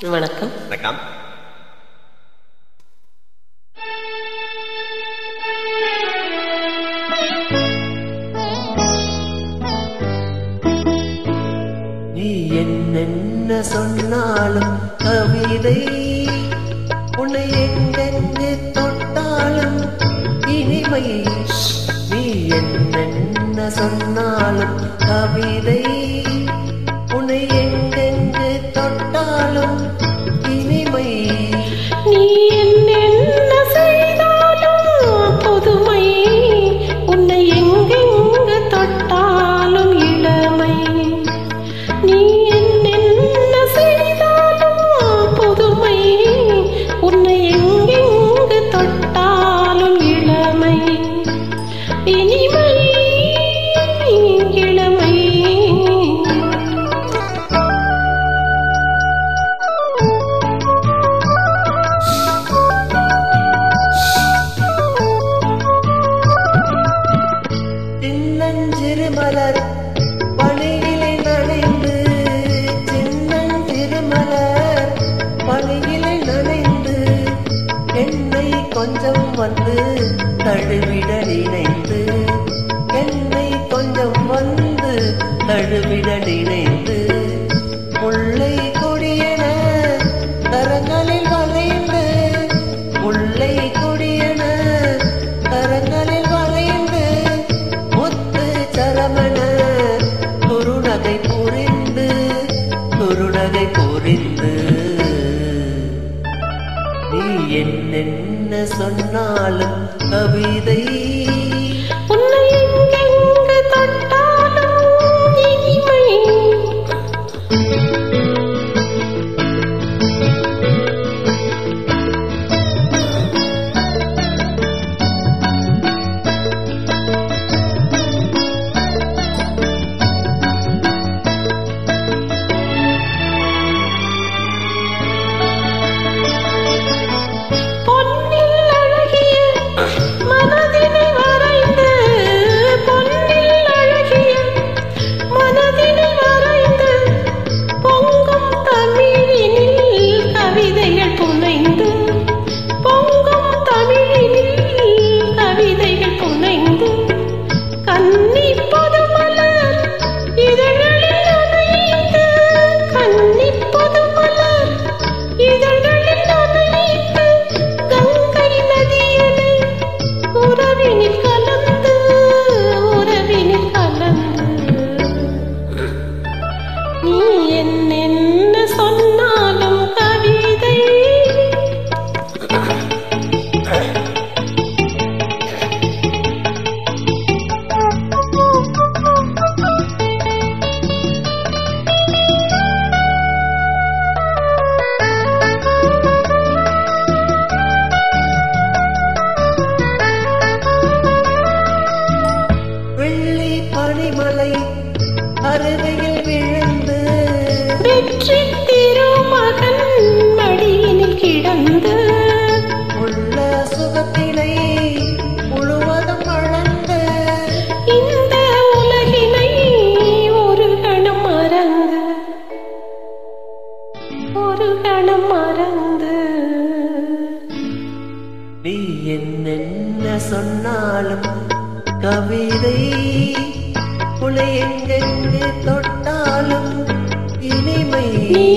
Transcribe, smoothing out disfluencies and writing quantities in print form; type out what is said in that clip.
வணக்கம். வணக்கம். நீ என்னென்ன சொன்னாலும் கவிதை, உன்னை எங்கெங்கு தொட்டாலும் இனிமை. நீ என்னென்ன சொன்னாலும் கவிதை, உன்னை எங்கெங்கு தொட்டாலும் இனிமை. நீ என்னென்ன செய்தாலும் புதுமை, உன்னை எங்கெங்கு தொட்டாலும் இளமை. நீ என்னென்ன செய்தாலும் புதுமை, உன்னை எங்கெங்கு தொட்டாலும் இளமை. இனிமை இளமை. சின்னஞ்சிறு மலர் பணியிலை நனைந்து, சின்னஞ்சிறு மலர் பணியிலை நனைந்து, என்னை கொஞ்சம் வந்து தழுவிட நினைந்து, என்னை கொஞ்சம் வந்து தழுவிட நினைந்து, முல்லை கொடியென கரங்களில் வளைந்து, முல்லை கொடியென கரங்களில் வளைந்து, முத்து சரமண குறுநகை புரிந்து, குறுநகை புரிந்து. நீ என்னென்ன சொன்னாலும் கவிதை, உன்னை எங்கெங்கு தொட்டாலும் இனிமை. பொன்னில் அழகிய மனதினை வரைந்து, பொன்னில் அழகிய மனதினை வரைந்து, பொங்கும் தமிழினில் கவிதைகள் புனைந்து, பொங்கும் தமிழினில் கவிதைகள் புனைந்து, கன்னி பொதுமலர் இதழ்களில் நனைந்து, கன்னி பொதுமலர் இதழ்களில் நனைந்து, கங்கை நதியென உறவினில் கலந்து, உறவினில் கலந்து. நீ என்னென்ன சொன்னாலும் கவிதை. வெள்ளி பனிமலை அருகையில் விழுந்து, வெற்றி திருமகன் மடியினில் கிடந்து, உள்ள சுகத்தினை முழுவதும் வளர்ந்து, இந்த உலகினை ஒரு கணம் மறந்து, ஒரு கணம் மறந்து. நீ என்னென்ன சொன்னாலும் கவிதை, உன்னை எங்கெங்கு தொட்டாலும் இனிமை. நீ